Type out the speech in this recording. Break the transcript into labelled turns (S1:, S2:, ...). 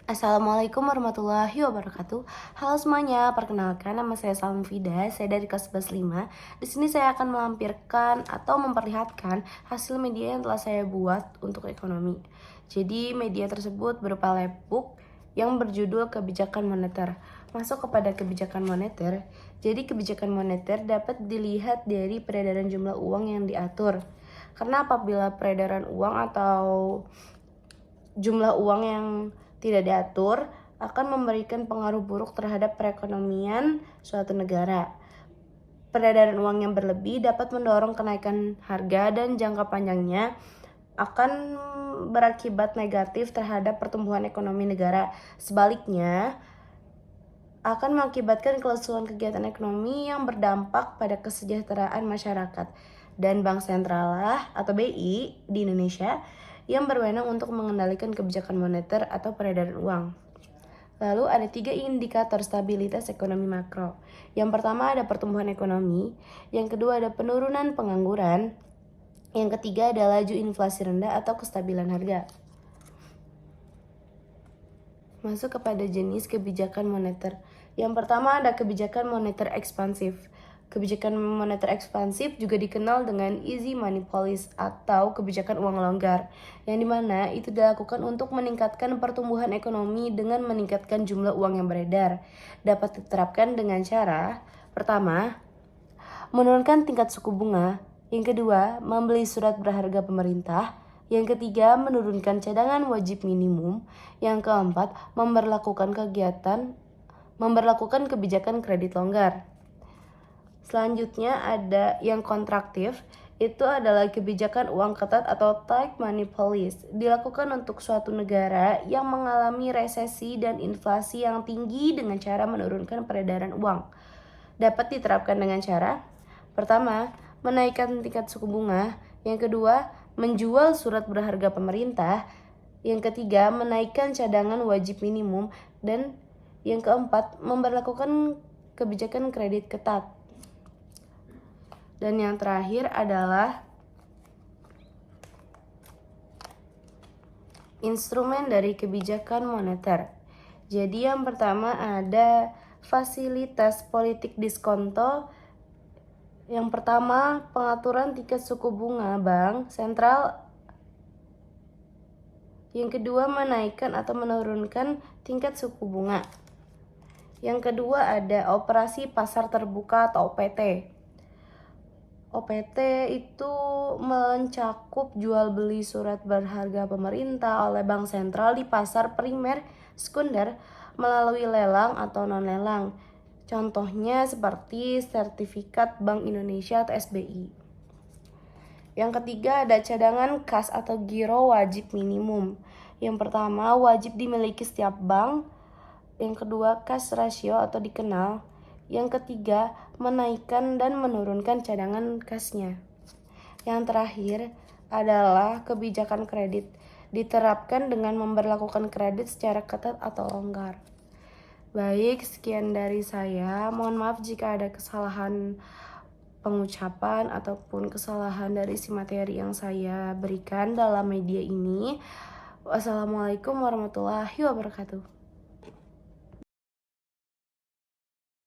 S1: Assalamualaikum warahmatullahi wabarakatuh. Halo semuanya, perkenalkan nama saya Salmi Fida, saya dari kelas 11 5. Di sini saya akan melampirkan atau memperlihatkan hasil media yang telah saya buat untuk ekonomi. Jadi media tersebut berupa labbook yang berjudul kebijakan moneter. Masuk kepada kebijakan moneter. Jadi kebijakan moneter dapat dilihat dari peredaran jumlah uang yang diatur. Karena apabila peredaran uang atau jumlah uang yang tidak diatur akan memberikan pengaruh buruk terhadap perekonomian suatu negara. Peredaran uang yang berlebih dapat mendorong kenaikan harga dan jangka panjangnya akan berakibat negatif terhadap pertumbuhan ekonomi negara. Sebaliknya, akan mengakibatkan kelesuan kegiatan ekonomi yang berdampak pada kesejahteraan masyarakat. Dan Bank Sentral atau BI di Indonesia yang berwenang untuk mengendalikan kebijakan moneter atau peredaran uang. Lalu ada 3 indikator stabilitas ekonomi makro. Yang pertama ada pertumbuhan ekonomi, yang kedua ada penurunan pengangguran, yang ketiga ada laju inflasi rendah atau kestabilan harga. Masuk kepada jenis kebijakan moneter. Yang pertama ada kebijakan moneter ekspansif. Kebijakan moneter ekspansif juga dikenal dengan easy money policy atau kebijakan uang longgar, yang dimana itu dilakukan untuk meningkatkan pertumbuhan ekonomi dengan meningkatkan jumlah uang yang beredar. Dapat diterapkan dengan cara, pertama, menurunkan tingkat suku bunga, yang kedua, membeli surat berharga pemerintah, yang ketiga, menurunkan cadangan wajib minimum, yang keempat, memberlakukan kebijakan kredit longgar. Selanjutnya ada yang kontraktif, itu adalah kebijakan uang ketat atau tight money policy, dilakukan untuk suatu negara yang mengalami resesi dan inflasi yang tinggi dengan cara menurunkan peredaran uang. Dapat diterapkan dengan cara, pertama, menaikkan tingkat suku bunga, yang kedua, menjual surat berharga pemerintah, yang ketiga, menaikkan cadangan wajib minimum, dan yang keempat, memberlakukan kebijakan kredit ketat. Dan yang terakhir adalah instrumen dari kebijakan moneter. Jadi yang pertama ada fasilitas politik diskonto. Yang pertama pengaturan tingkat suku bunga bank sentral. Yang kedua menaikkan atau menurunkan tingkat suku bunga. Yang kedua ada operasi pasar terbuka atau OPT. OPT itu mencakup jual beli surat berharga pemerintah oleh bank sentral di pasar primer, sekunder, melalui lelang atau non-lelang. Contohnya seperti sertifikat Bank Indonesia atau SBI. Yang ketiga ada cadangan kas atau giro wajib minimum. Yang pertama wajib dimiliki setiap bank. Yang kedua cash ratio atau dikenal. Yang ketiga, menaikkan dan menurunkan cadangan kasnya. Yang terakhir adalah kebijakan kredit, diterapkan dengan memberlakukan kredit secara ketat atau longgar. Baik, sekian dari saya. Mohon maaf jika ada kesalahan pengucapan ataupun kesalahan dari isi materi yang saya berikan dalam media ini. Wassalamualaikum warahmatullahi wabarakatuh.